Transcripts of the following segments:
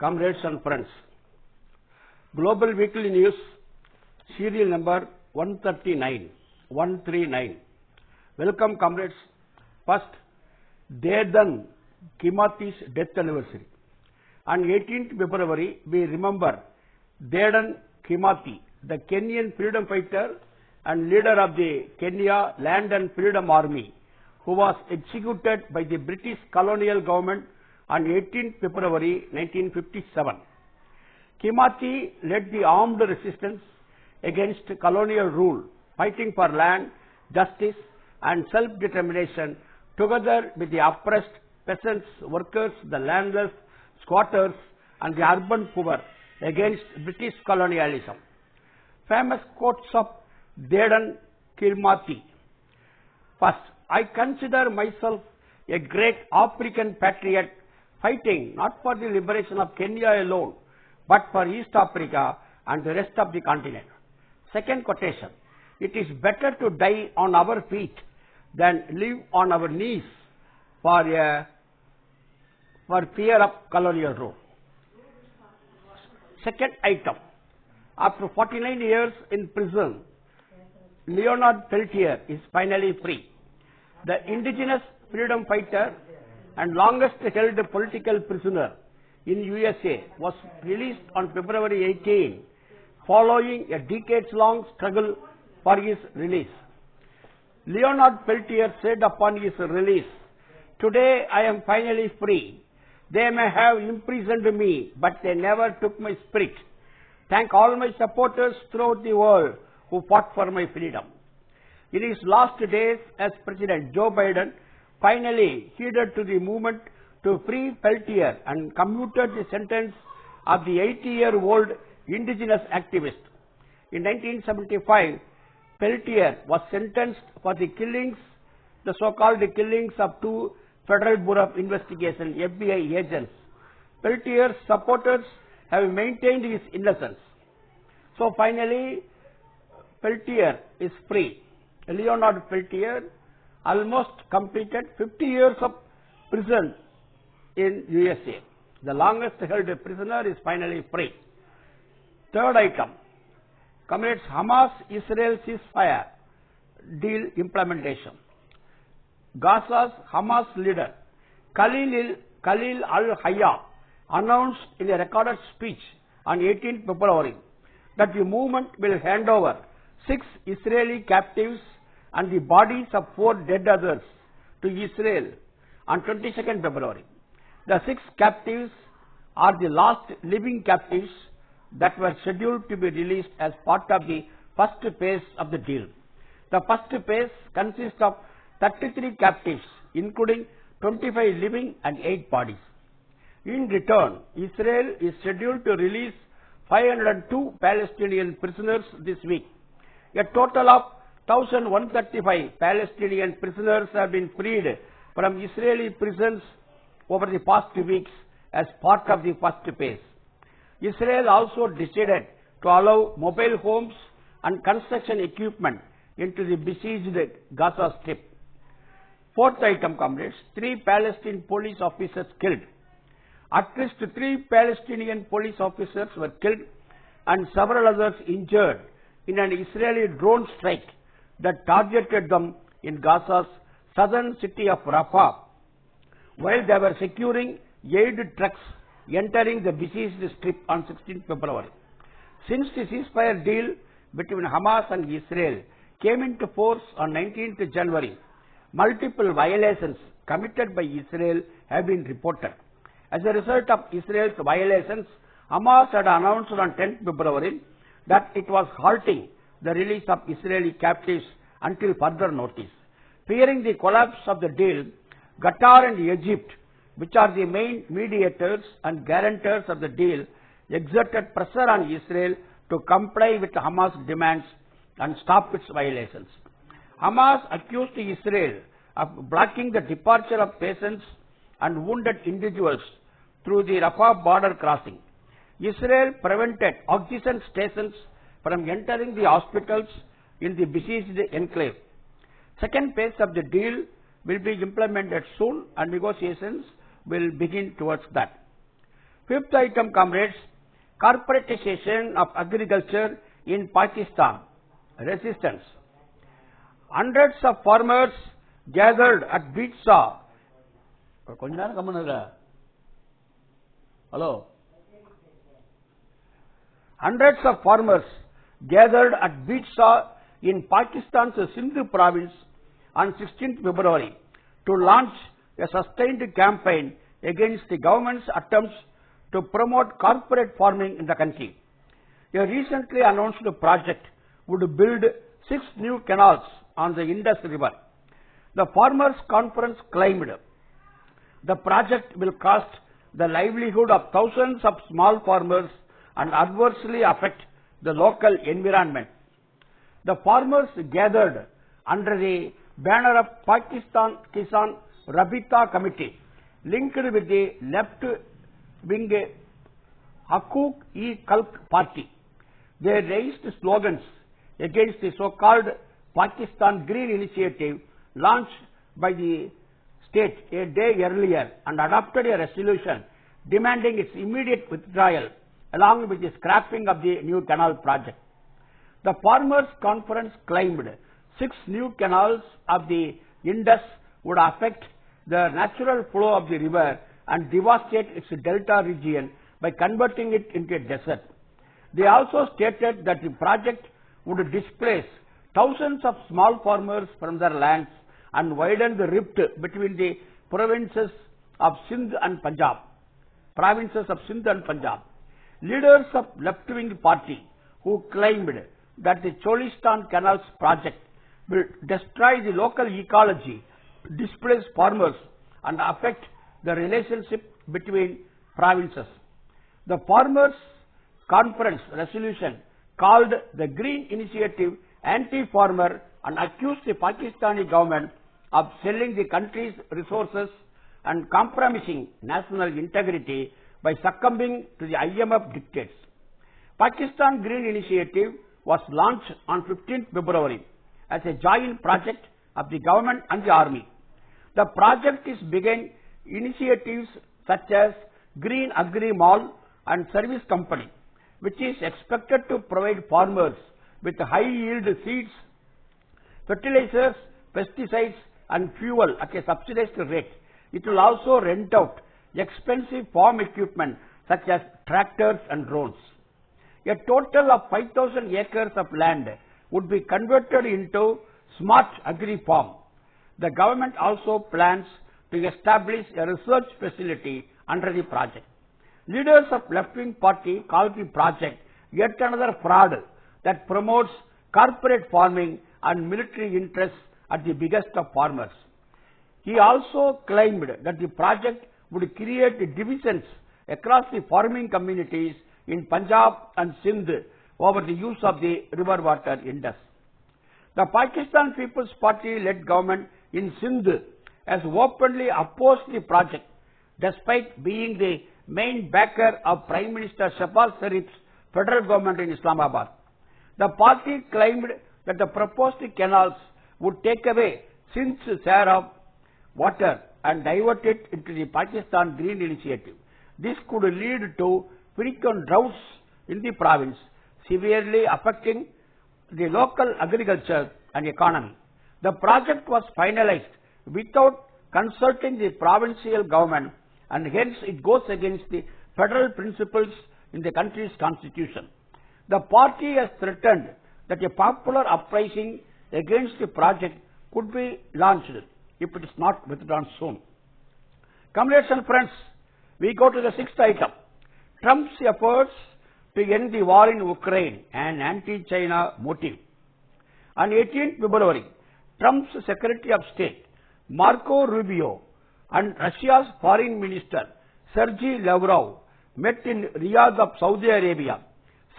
Comrades and friends, Global Weekly News, serial number 139. Welcome, comrades. First, Dedan Kimathi's death anniversary. On 18th February, we remember Dedan Kimathi, the Kenyan freedom fighter and leader of the Kenya Land and Freedom Army, who was executed by the British colonial government on 18th February 1957. Kimathi led the armed resistance against colonial rule, fighting for land, justice and self-determination together with the oppressed peasants, workers, the landless, squatters and the urban poor against British colonialism. Famous quotes of Dedan Kimathi. First, I consider myself a great African patriot fighting not for the liberation of Kenya alone, but for East Africa and the rest of the continent. Second quotation, it is better to die on our feet than live on our knees for fear of colonial rule. Second item, after 49 years in prison, Leonard Peltier is finally free. The indigenous freedom fighter and longest held political prisoner in USA was released on February 18 following a decades-long struggle for his release. Leonard Peltier said upon his release, "Today I am finally free. They may have imprisoned me, but they never took my spirit. Thank all my supporters throughout the world who fought for my freedom." In his last days as President, Joe Biden finally heeded to the movement to free Peltier and commuted the sentence of the 80-year-old indigenous activist. In 1975, Peltier was sentenced for the killings, the so-called killings of two Federal Bureau of Investigation FBI agents. Peltier's supporters have maintained his innocence. So finally, Peltier is free. Leonard Peltier almost completed 50 years of prison in USA. The longest held prisoner is finally free. Third item, comrades, Hamas-Israel ceasefire deal implementation. Gaza's Hamas leader Khalil al-Hayya announced in a recorded speech on 18th February that the movement will hand over 6 Israeli captives and the bodies of 4 dead others to Israel on 22nd February. The 6 captives are the last living captives that were scheduled to be released as part of the first phase of the deal. The first phase consists of 33 captives, including 25 living and 8 bodies. In return, Israel is scheduled to release 502 Palestinian prisoners this week. A total of 1,135 Palestinian prisoners have been freed from Israeli prisons over the past weeks as part of the first phase. Israel also decided to allow mobile homes and construction equipment into the besieged Gaza Strip. Fourth item, comrades, 3 Palestinian police officers killed. At least 3 Palestinian police officers were killed and several others injured in an Israeli drone strike that targeted them in Gaza's southern city of Rafah while they were securing aid trucks entering the besieged strip on 16th February. Since the ceasefire deal between Hamas and Israel came into force on 19th January, multiple violations committed by Israel have been reported. As a result of Israel's violations, Hamas had announced on 10th February that it was halting the release of Israeli captives until further notice. Fearing the collapse of the deal, Qatar and Egypt, which are the main mediators and guarantors of the deal, exerted pressure on Israel to comply with Hamas demands and stop its violations. Hamas accused Israel of blocking the departure of patients and wounded individuals through the Rafah border crossing. Israel prevented oxygen stations from entering the hospitals in the besieged enclave. Second phase of the deal will be implemented soon and negotiations will begin towards that. Fifth item, comrades, corporatization of agriculture in Pakistan. Resistance. Hundreds of farmers gathered at Beetsaw. Hello. Hundreds of farmers gathered at Beetsaw in Pakistan's Sindh province on 16th February to launch a sustained campaign against the government's attempts to promote corporate farming in the country. A recently announced project would build 6 new canals on the Indus River. The Farmers' Conference claimed the project will cost the livelihood of thousands of small farmers and adversely affect the local environment. The farmers gathered under the banner of Pakistan Kisan Rabita Committee, linked with the left-wing Haquq-e-Khalq party. They raised slogans against the so-called Pakistan Green Initiative launched by the state a day earlier and adopted a resolution demanding its immediate withdrawal along with the scrapping of the new canal project. The Farmers' Conference claimed 6 new canals of the Indus would affect the natural flow of the river and devastate its delta region by converting it into a desert. They also stated that the project would displace thousands of small farmers from their lands and widen the rift between the provinces of Sindh and Punjab. Leaders of left-wing party who claimed that the Cholistan Canals project will destroy the local ecology, displace farmers and affect the relationship between provinces. The Farmers' Conference resolution called the Green Initiative anti-farmer and accused the Pakistani government of selling the country's resources and compromising national integrity by succumbing to the IMF dictates. Pakistan Green Initiative was launched on 15th February as a joint project of the government and the army. The project is beginning initiatives such as Green Agri Mall and Service Company, which is expected to provide farmers with high-yield seeds, fertilizers, pesticides and fuel at a subsidized rate. It will also rent out expensive farm equipment such as tractors and drones. A total of 5,000 acres of land would be converted into smart agri farm. The government also plans to establish a research facility under the project. Leaders of left-wing party call the project yet another fraud that promotes corporate farming and military interests at the behest of farmers. He also claimed that the project would create divisions across the farming communities in Punjab and Sindh over the use of the river water Indus. The Pakistan People's Party-led government in Sindh has openly opposed the project despite being the main backer of Prime Minister Shehbaz Sharif's federal government in Islamabad. The party claimed that the proposed canals would take away Sindh's share of water and divert it into the Pakistan Green Initiative. This could lead to frequent droughts in the province, severely affecting the local agriculture and economy. The project was finalized without consulting the provincial government, and hence it goes against the federal principles in the country's constitution. The party has threatened that a popular uprising against the project could be launched if it is not withdrawn soon. Comrades and friends, we go to the 6th item. Trump's efforts to end the war in Ukraine and anti-China motive. On 18th February, Trump's Secretary of State, Marco Rubio, and Russia's Foreign Minister, Sergei Lavrov, met in Riyadh of Saudi Arabia,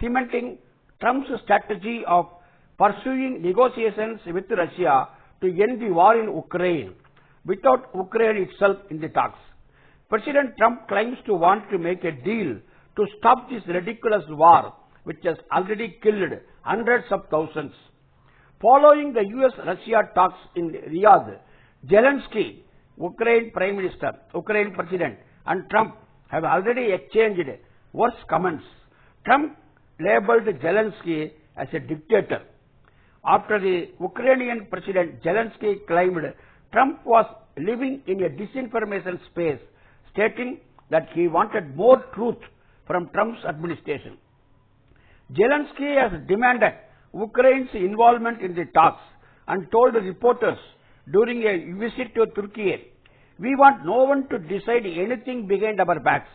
cementing Trump's strategy of pursuing negotiations with Russia to end the war in Ukraine, without Ukraine itself in the talks. President Trump claims to want to make a deal to stop this ridiculous war, which has already killed hundreds of thousands. Following the US-Russia talks in Riyadh, Zelensky, Ukraine Prime Minister, Ukraine President, and Trump have already exchanged worse comments. Trump labeled Zelensky as a dictator. After the Ukrainian President Zelensky claimed Trump was living in a disinformation space, stating that he wanted more truth from Trump's administration. Zelensky has demanded Ukraine's involvement in the talks and told reporters during a visit to Turkey, "We want no one to decide anything behind our backs.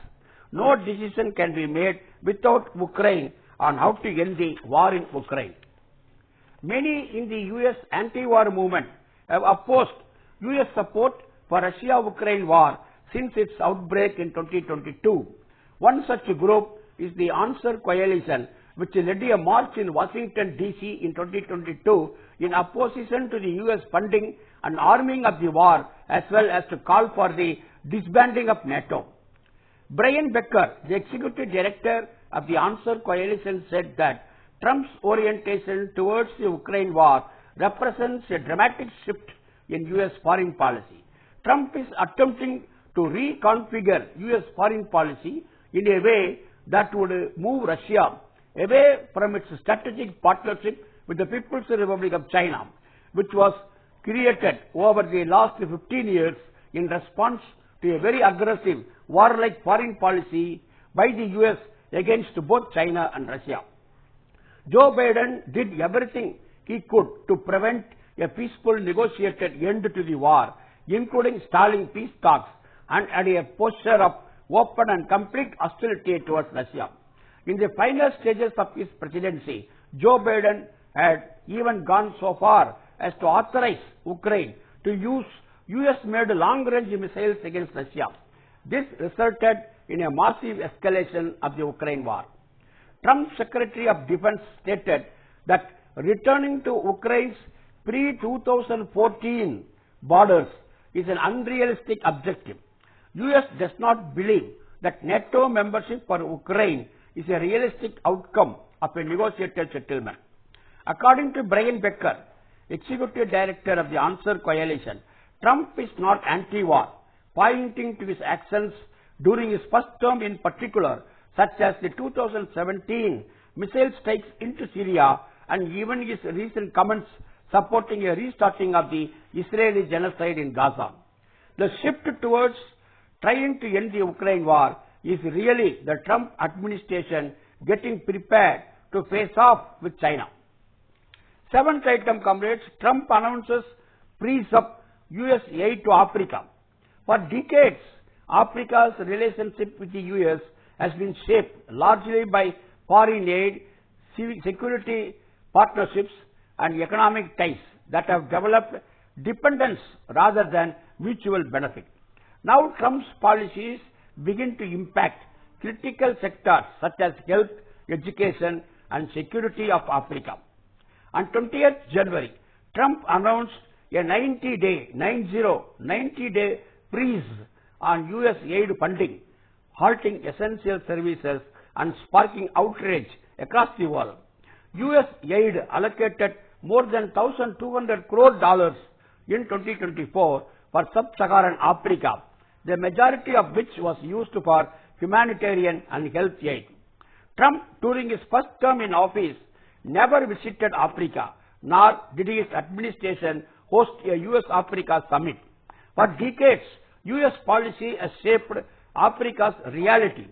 No decision can be made without Ukraine on how to end the war in Ukraine." Many in the US anti-war movement have opposed US support for Russia-Ukraine war since its outbreak in 2022. One such group is the Answer Coalition, which led a march in Washington, D.C. in 2022 in opposition to the US funding and arming of the war, as well as to call for the disbanding of NATO. Brian Becker, the executive director of the Answer Coalition, said that Trump's orientation towards the Ukraine war represents a dramatic shift in US foreign policy. Trump is attempting to reconfigure US foreign policy in a way that would move Russia away from its strategic partnership with the People's Republic of China, which was created over the last 15 years in response to a very aggressive warlike foreign policy by the US against both China and Russia. Joe Biden did everything he could to prevent a peaceful negotiated end to the war, including stalling peace talks and had a posture of open and complete hostility towards Russia. In the final stages of his presidency, Joe Biden had even gone so far as to authorize Ukraine to use US-made long-range missiles against Russia. This resulted in a massive escalation of the Ukraine war. Trump's Secretary of Defense stated that returning to Ukraine's pre-2014 borders is an unrealistic objective. US does not believe that NATO membership for Ukraine is a realistic outcome of a negotiated settlement. According to Brian Becker, Executive Director of the Answer Coalition, Trump is not anti-war, pointing to his actions during his first term in particular, such as the 2017 missile strikes into Syria and even his recent comments supporting a restarting of the Israeli genocide in Gaza. The shift towards trying to end the Ukraine war is really the Trump administration getting prepared to face off with China. Seventh item, comrades, Trump announces freeze of US aid to Africa. For decades, Africa's relationship with the US has been shaped largely by foreign aid, security partnerships and economic ties that have developed dependence rather than mutual benefit. Now Trump's policies begin to impact critical sectors such as health, education and security of Africa. On 20th January, Trump announced a 90-day freeze on US aid funding, halting essential services and sparking outrage across the world. US aid allocated more than $1,200 crore in 2024 for sub-Saharan Africa, the majority of which was used for humanitarian and health aid. Trump, during his first term in office, never visited Africa, nor did his administration host a US-Africa summit. For decades, US policy has shaped Africa's reality,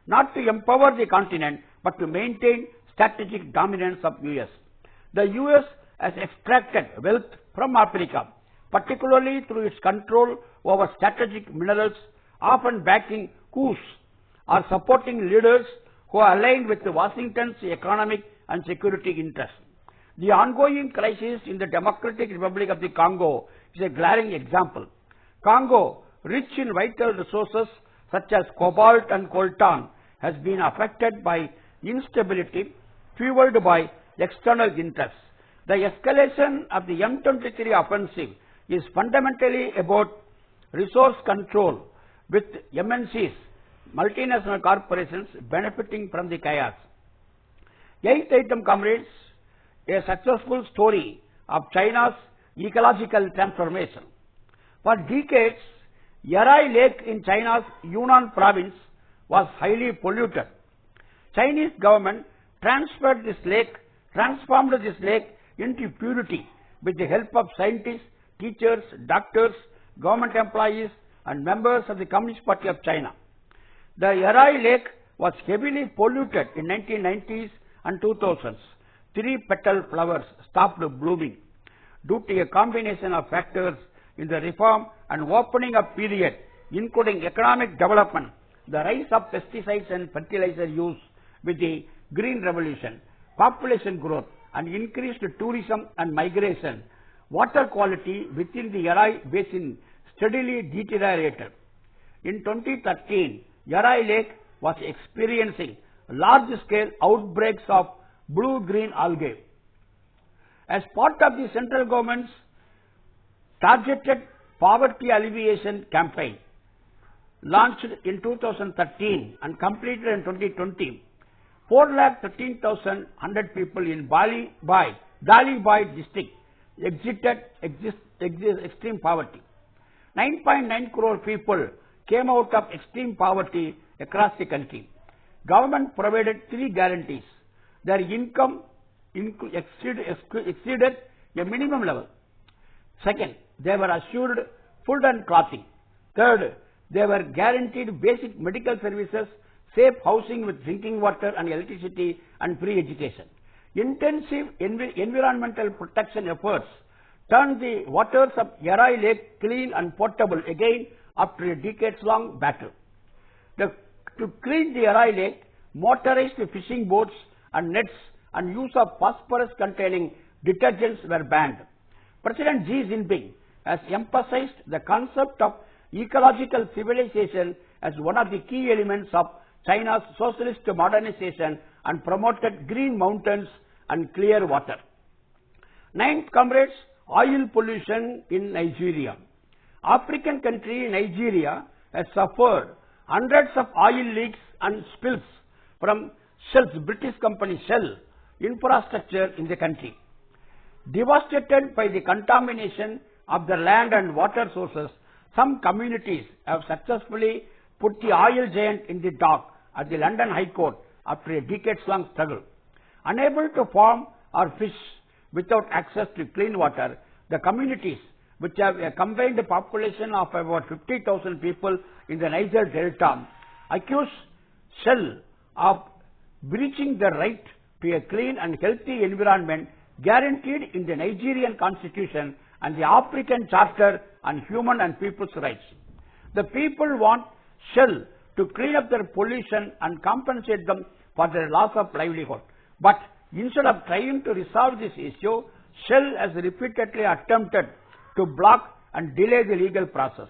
not to empower the continent, but to maintain strategic dominance of US. The US has extracted wealth from Africa, particularly through its control over strategic minerals, often backing coups or supporting leaders who are aligned with Washington's economic and security interests. The ongoing crisis in the Democratic Republic of the Congo is a glaring example. Congo, rich in vital resources such as cobalt and coltan, has been affected by instability fueled by external interests. The escalation of the M23 offensive is fundamentally about resource control, with MNCs, multinational corporations, benefiting from the chaos. Eighth item, comrades, a successful story of China's ecological transformation. For decades, Yarai Lake in China's Yunnan province was highly polluted. Chinese government transformed this lake into purity with the help of scientists, teachers, doctors, government employees and members of the Communist Party of China. The Yarai Lake was heavily polluted in 1990s and 2000s. 3-petal flowers stopped blooming due to a combination of factors in the reform and opening up period, including economic development, the rise of pesticides and fertilizer use with the Green Revolution, population growth and increased tourism and migration. Water quality within the Yarai basin steadily deteriorated. In 2013, Yarai Lake was experiencing large-scale outbreaks of blue-green algae. As part of the central government's targeted poverty alleviation campaign, launched in 2013 and completed in 2020, 4,13,100 people in Dalibhai district exited extreme poverty. 9.9 crore people came out of extreme poverty across the country. Government provided 3 guarantees. Their income exceeded a minimum level. Second, they were assured food and clothing. Third, they were guaranteed basic medical services, safe housing with drinking water and electricity, and free education. Intensive environmental protection efforts turned the waters of Yarai Lake clean and potable again after a decades-long battle. To clean the Yarai Lake, motorized fishing boats and nets and use of phosphorus-containing detergents were banned. President Xi Jinping has emphasized the concept of ecological civilization as one of the key elements of China's socialist modernization and promoted green mountains and clear water. 9th, comrades, oil pollution in Nigeria. African country Nigeria has suffered hundreds of oil leaks and spills from Shell's British company Shell infrastructure in the country. Devastated by the contamination of their land and water sources, some communities have successfully put the oil giant in the dock at the London High Court after a decades-long struggle. Unable to farm or fish without access to clean water, the communities, which have a combined population of about 50,000 people in the Niger Delta, accuse Shell of breaching the right to a clean and healthy environment guaranteed in the Nigerian Constitution and the African Charter on Human and People's Rights. The people want Shell to clean up their pollution and compensate them for their loss of livelihood. But instead of trying to resolve this issue, Shell has repeatedly attempted to block and delay the legal process.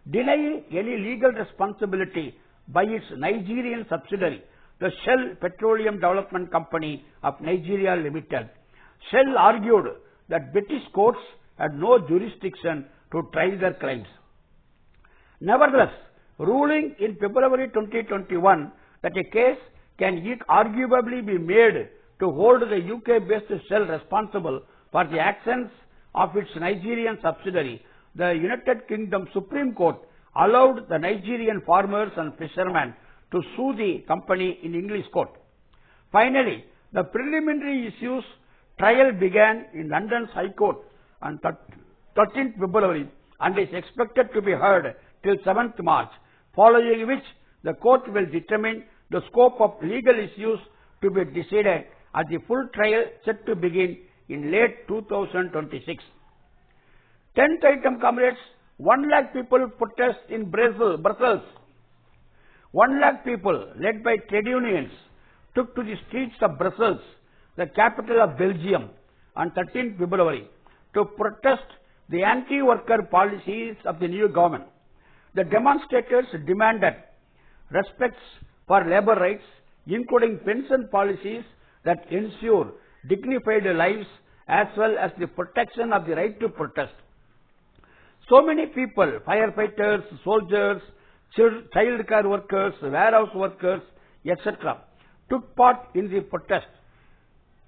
Denying any legal responsibility by its Nigerian subsidiary, the Shell Petroleum Development Company of Nigeria Limited, Shell argued that British courts had no jurisdiction to try their claims. Nevertheless, ruling in February 2021 that a case can arguably be made to hold the UK-based Shell responsible for the actions of its Nigerian subsidiary, the United Kingdom Supreme Court allowed the Nigerian farmers and fishermen to sue the company in English court. Finally, the preliminary issues trial began in London's High Court on 13th February and is expected to be heard till 7th March, following which the court will determine the scope of legal issues to be decided as the full trial set to begin in late 2026. 10th item, comrades, 1 lakh people protest in Brussels. 1 lakh people, led by trade unions, took to the streets of Brussels, the capital of Belgium, on 13th February to protest the anti-worker policies of the new government. The demonstrators demanded respect for labor rights, including pension policies that ensure dignified lives as well as the protection of the right to protest. So many people, firefighters, soldiers, child care workers, warehouse workers, etc., took part in the protest.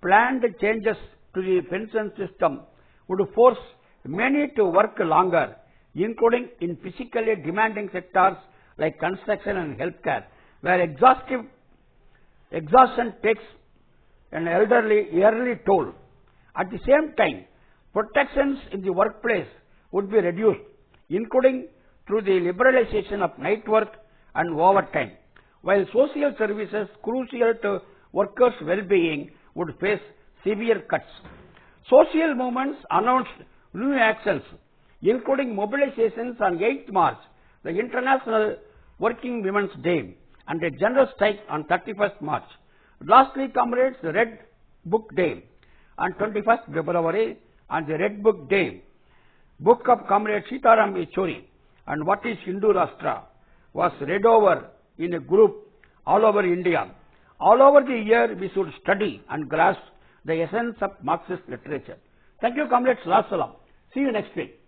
Planned changes to the pension system would force many to work longer, including in physically demanding sectors like construction and healthcare, where exhaustion takes an yearly toll. At the same time, protections in the workplace would be reduced, including through the liberalization of night work and overtime, while social services crucial to workers' well-being would face severe cuts. Social movements announced new actions, including mobilizations on 8th March, the International Working Women's Day, and a general strike on 31st March. Lastly, comrades, the Red Book Day on 21st February and the Red Book Day, book of Comrade Sitaram Yechury and What is Hindu Rashtra was read over in a group all over India. All over the year, we should study and grasp the essence of Marxist literature. Thank you, comrades. Salam. See you next week.